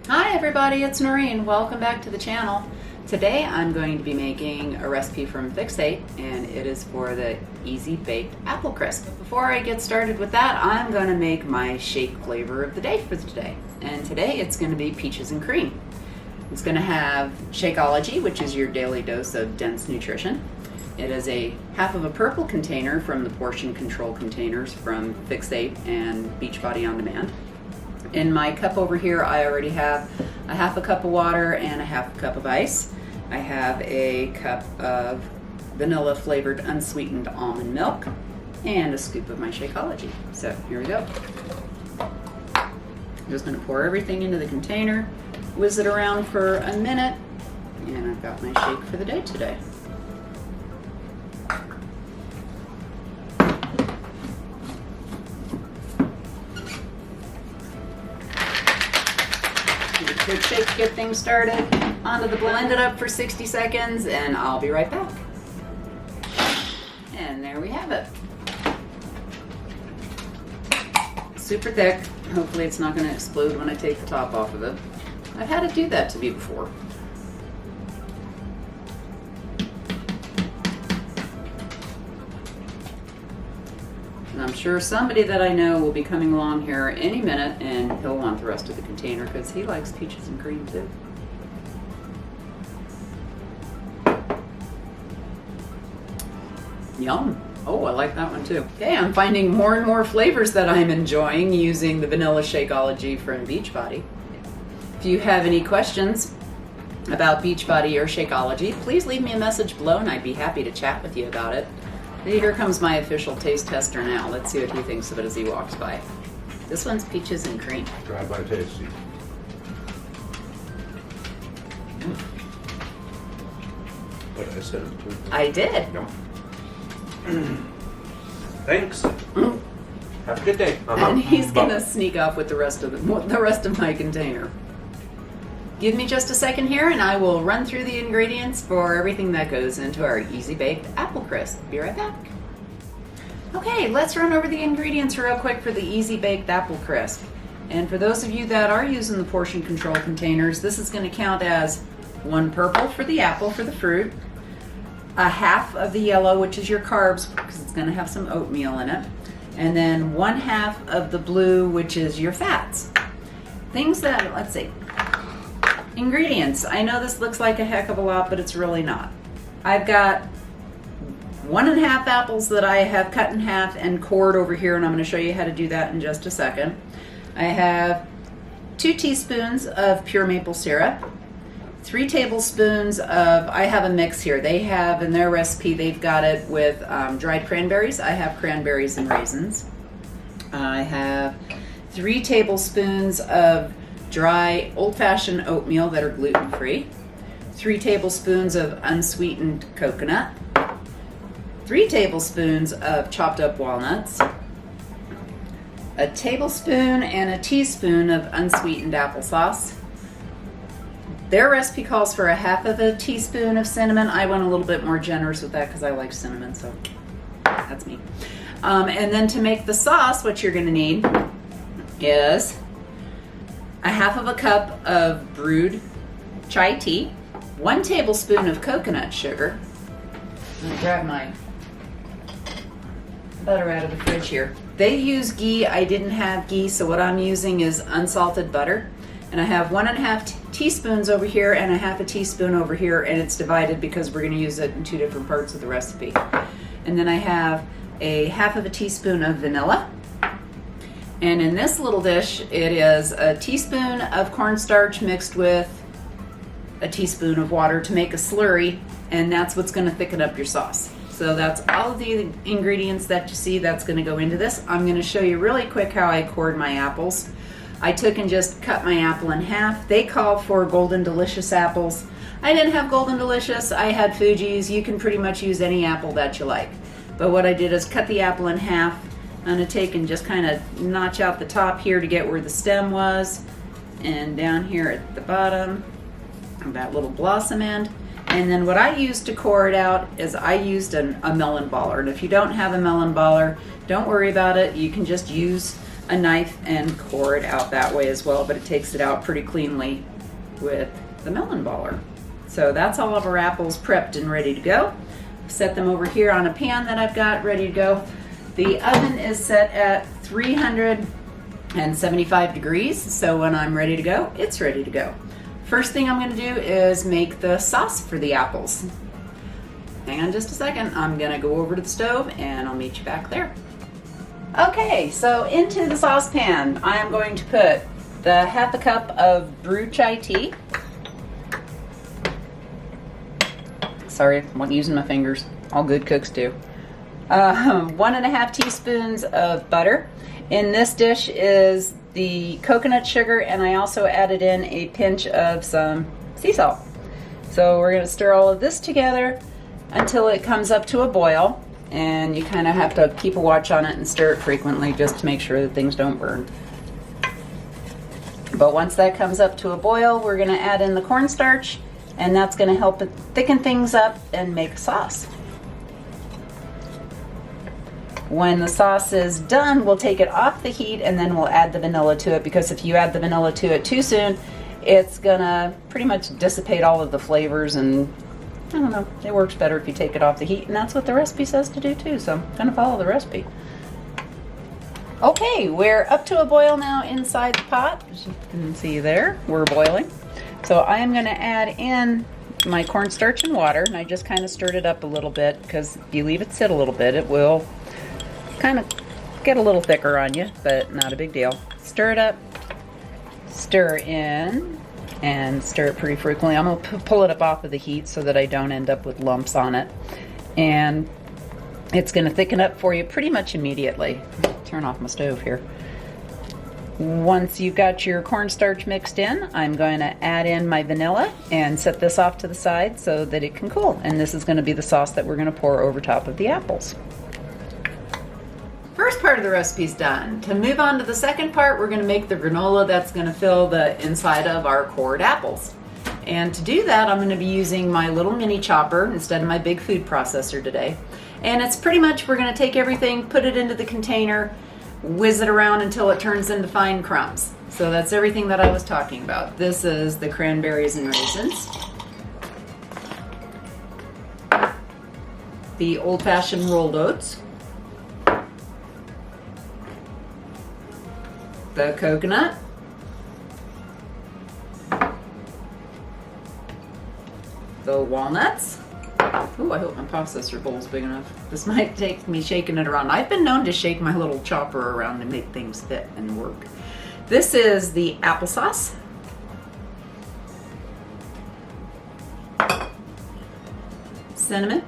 Hi everybody, it's Noreen. Welcome back to the channel. Today I'm going to be making a recipe from Fixate, and it is for the easy baked apple crisp. Before I get started with that, I'm going to make my shake flavor of the day for today. And today it's going to be peaches and cream. It's going to have Shakeology, which is your daily dose of dense nutrition. It is a half of a purple container from the portion control containers from Fixate and Beachbody on Demand. In my cup over here, I already have a half a cup of water and a half a cup of ice. I have a cup of vanilla flavored unsweetened almond milk and a scoop of my Shakeology. So here we go. I'm just going to pour everything into the container, whiz it around for a minute, and I've got my shake for the day today. Quick shake to get things started. Onto the blend it up for 60 seconds and I'll be right back. And there we have it. Super thick. Hopefully it's not going to explode when I take the top off of it. I've had it do that to me before. And I'm sure somebody that I know will be coming along here any minute and he'll want the rest of the container because he likes peaches and cream too. Yum. Oh, I like that one too. Okay, I'm finding more and more flavors that I'm enjoying using the vanilla Shakeology from Beachbody. If you have any questions about Beachbody or Shakeology, please leave me a message below and I'd be happy to chat with you about it. Here comes my official taste tester now. Let's see what he thinks of it as he walks by. This one's peaches and cream. Drive by tasty. What I said. I did. No. Thanks. Have a good day. And he's gonna sneak off with the rest of my container. Give me just a second here and I will run through the ingredients for everything that goes into our easy baked apple crisp. Be right back. Okay, let's run over the ingredients real quick for the easy baked apple crisp. And for those of you that are using the portion control containers, this is going to count as 1 purple for the apple, for the fruit, a half of the yellow, which is your carbs because it's going to have some oatmeal in it, and then 1/2 of the blue, which is your fats. Things that, let's see. Ingredients. I know this looks like a heck of a lot, but it's really not. I've got 1½ apples that I have cut in half and cored over here, and I'm going to show you how to do that in just a second. I have 2 teaspoons of pure maple syrup, 3 tablespoons of, I have a mix here. They have, in their recipe, they've got it with dried cranberries. I have cranberries and raisins. I have 3 tablespoons of dry old-fashioned oatmeal that are gluten-free, 3 tablespoons of unsweetened coconut, 3 tablespoons of chopped up walnuts, a tablespoon and a teaspoon of unsweetened applesauce. Their recipe calls for 1/2 teaspoon of cinnamon. I went a little bit more generous with that because I like cinnamon, so that's me. And then to make the sauce, what you're going to need is 1/2 cup of brewed chai tea, 1 tablespoon of coconut sugar. I'm gonna grab my butter out of the fridge here. They use ghee. I didn't have ghee, so what I'm using is unsalted butter. And I have 1½ teaspoons over here and 1/2 teaspoon over here, and it's divided because we're going to use it in 2 different parts of the recipe. And then I have a 1/2 teaspoon of vanilla. And in this little dish, it is a teaspoon of cornstarch mixed with a teaspoon of water to make a slurry, and that's what's going to thicken up your sauce. So that's all of the ingredients that you see that's going to go into this. I'm going to show you really quick how I cored my apples. I took and just cut my apple in half. They call for Golden Delicious apples. I didn't have Golden Delicious, I had Fuji's. You can pretty much use any apple that you like. But what I did is cut the apple in half. I'm going to take and just kind of notch out the top here to get where the stem was, and down here at the bottom, that little blossom end. And then what I used to core it out is I used a melon baller. And if you don't have a melon baller, don't worry about it. You can just use a knife and core it out that way as well, but it takes it out pretty cleanly with the melon baller. So that's all of our apples prepped and ready to go. Set them over here on a pan that I've got ready to go. The oven is set at 375 degrees, so when I'm ready to go, it's ready to go. First thing I'm going to do is make the sauce for the apples. Hang on just a second. I'm going to go over to the stove and I'll meet you back there. Okay, so into the saucepan, I am going to put the half a cup of brewed chai tea. Sorry, I'm using my fingers. All good cooks do. 1.5 teaspoons of butter. In this dish is the coconut sugar, and I also added in a pinch of some sea salt. So we're going to stir all of this together until it comes up to a boil, and you kind of have to keep a watch on it and stir it frequently just to make sure that things don't burn. But once that comes up to a boil, we're going to add in the cornstarch, and that's going to help it thicken things up and make a sauce. When the sauce is done, we'll take it off the heat and then we'll add the vanilla to it, because if you add the vanilla to it too soon, it's gonna pretty much dissipate all of the flavors, and I don't know, it works better if you take it off the heat, and that's what the recipe says to do too, so I'm gonna follow the recipe. Okay, we're up to a boil now inside the pot. As you can see there, we're boiling. So I am gonna add in my cornstarch and water, and I just kind of stirred it up a little bit, because if you leave it sit a little bit, it will kind of get a little thicker on you, but not a big deal. Stir it up, stir in, and stir it pretty frequently. I'm going to pull it up off of the heat so that I don't end up with lumps on it. And it's going to thicken up for you pretty much immediately. Turn off my stove here. Once you've got your cornstarch mixed in, I'm going to add in my vanilla and set this off to the side so that it can cool. And this is going to be the sauce that we're going to pour over top of the apples. First part of the recipe's done. To move on to the second part, we're going to make the granola that's going to fill the inside of our cored apples. And to do that, I'm going to be using my little mini chopper instead of my big food processor today. And it's pretty much, we're going to take everything, put it into the container, whiz it around until it turns into fine crumbs. So that's everything that I was talking about. This is the cranberries and raisins, the old-fashioned rolled oats, the coconut, the walnuts. Ooh, I hope my processor bowl's big enough. This might take me shaking it around. I've been known to shake my little chopper around to make things fit and work. This is the applesauce, cinnamon,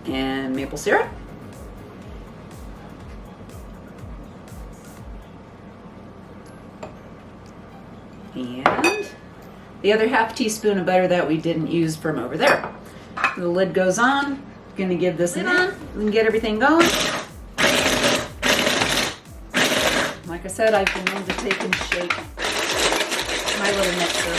and maple syrup. And the other half teaspoon of butter that we didn't use from over there. The lid goes on. Gonna give this a on and get everything going. Like I said, I've been known to take and shake my little mixer.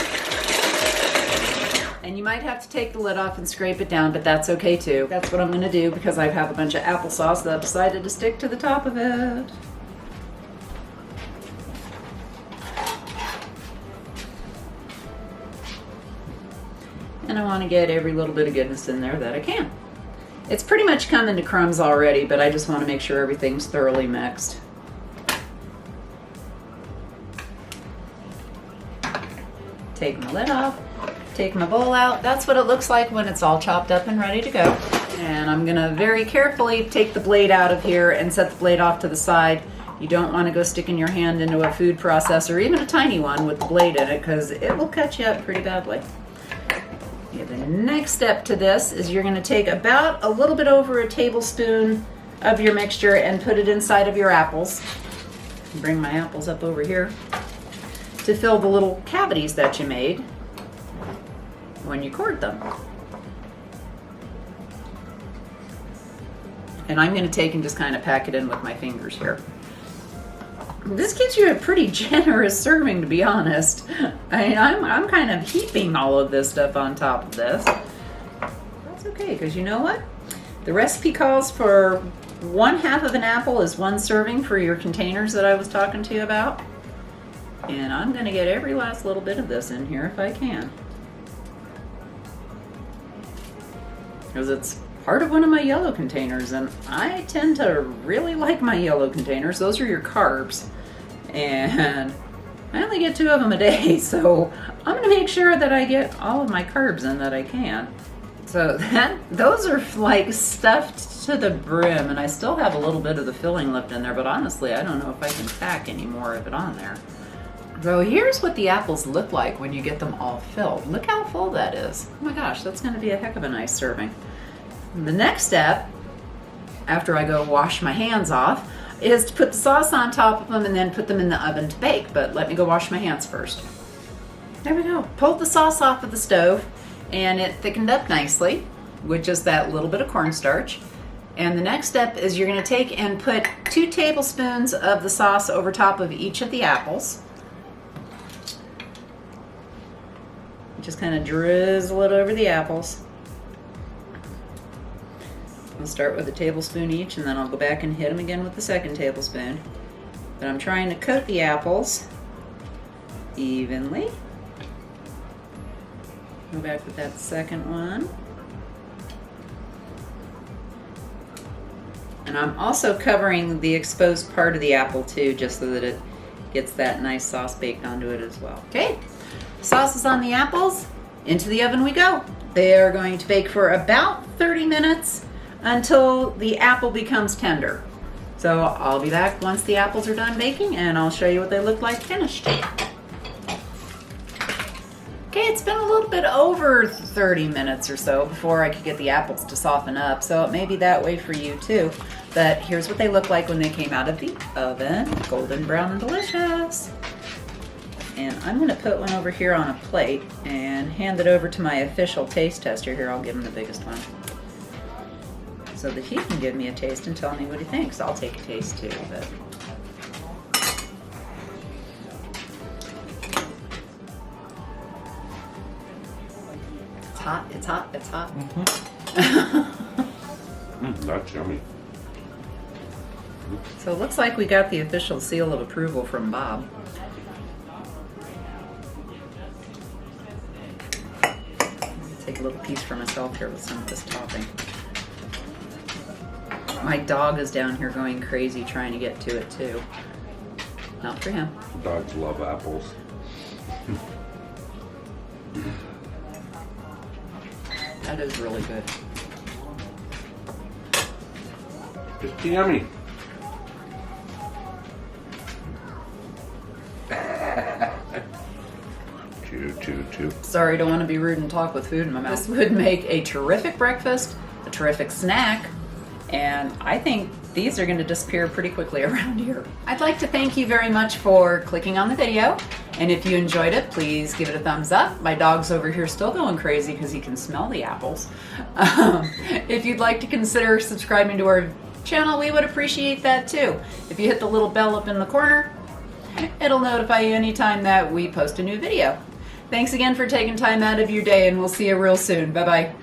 And you might have to take the lid off and scrape it down, but that's okay too. That's what I'm gonna do because I have a bunch of applesauce that I decided to stick to the top of it. And I want to get every little bit of goodness in there that I can. It's pretty much coming to crumbs already, but I just want to make sure everything's thoroughly mixed. Take my lid off, take my bowl out. That's what it looks like when it's all chopped up and ready to go. And I'm going to very carefully take the blade out of here and set the blade off to the side. You don't want to go sticking your hand into a food processor, even a tiny one with the blade in it, because it will cut you up pretty badly. Okay, the next step to this is you're going to take about a little bit over a tablespoon of your mixture and put it inside of your apples. Bring my apples up over here to fill the little cavities that you made when you cored them. And I'm going to take and just kind of pack it in with my fingers here. this gives you a pretty generous serving, to be honest. I mean, I'm kind of heaping all of this stuff on top of this. That's okay, because you know what? The recipe calls for 1/2 of an apple is 1 serving for your containers that I was talking to you about. And I'm going to get every last little bit of this in here if I can. Because it's part of one of my yellow containers, and I tend to really like my yellow containers. Those are your carbs. And I only get 2 of them a day, so I'm going to make sure that I get all of my carbs in that I can. So those are like stuffed to the brim, and I still have a little bit of the filling left in there, but honestly, I don't know if I can pack any more of it on there. So here's what the apples look like when you get them all filled. Look how full that is. Oh my gosh, that's going to be a heck of a nice serving. The next step, after I go wash my hands off, is to put the sauce on top of them and then put them in the oven to bake. But let me go wash my hands first. There we go. Pulled the sauce off of the stove, and it thickened up nicely with just that little bit of cornstarch. And the next step is you're going to take and put 2 tablespoons of the sauce over top of each of the apples. Just kind of drizzle it over the apples. I'll start with a tablespoon each, and then I'll go back and hit them again with the second tablespoon. But I'm trying to coat the apples evenly. Go back with that second one. And I'm also covering the exposed part of the apple too, just so that it gets that nice sauce baked onto it as well. Okay, sauce is on the apples. Into the oven we go. They are going to bake for about 30 minutes until the apple becomes tender. So I'll be back once the apples are done baking, and I'll show you what they look like finished. Okay, it's been a little bit over 30 minutes or so before I could get the apples to soften up, so it may be that way for you too. But here's what they look like when they came out of the oven. Golden brown and delicious. And I'm going to put one over here on a plate and hand it over to my official taste tester. Here, I'll give him the biggest one, so that he can give me a taste and tell me what he thinks. I'll take a taste too, but it's hot, it's hot, it's hot. That's yummy. So it looks like we got the official seal of approval from Bob. Take a little piece for myself here with some of this topping. My dog is down here going crazy trying to get to it too. Not for him. Dogs love apples. That is really good. Just yummy. Chew. Sorry, don't want to be rude and talk with food in my mouth. This would make a terrific breakfast, a terrific snack, and I think these are going to disappear pretty quickly around here. I'd like to thank you very much for clicking on the video, and if you enjoyed it, please give it a thumbs up. My dog's over here still going crazy because he can smell the apples. If you'd like to consider subscribing to our channel, we would appreciate that too. If you hit the little bell up in the corner, it'll notify you anytime that we post a new video. Thanks again for taking time out of your day, and we'll see you real soon. Bye-bye.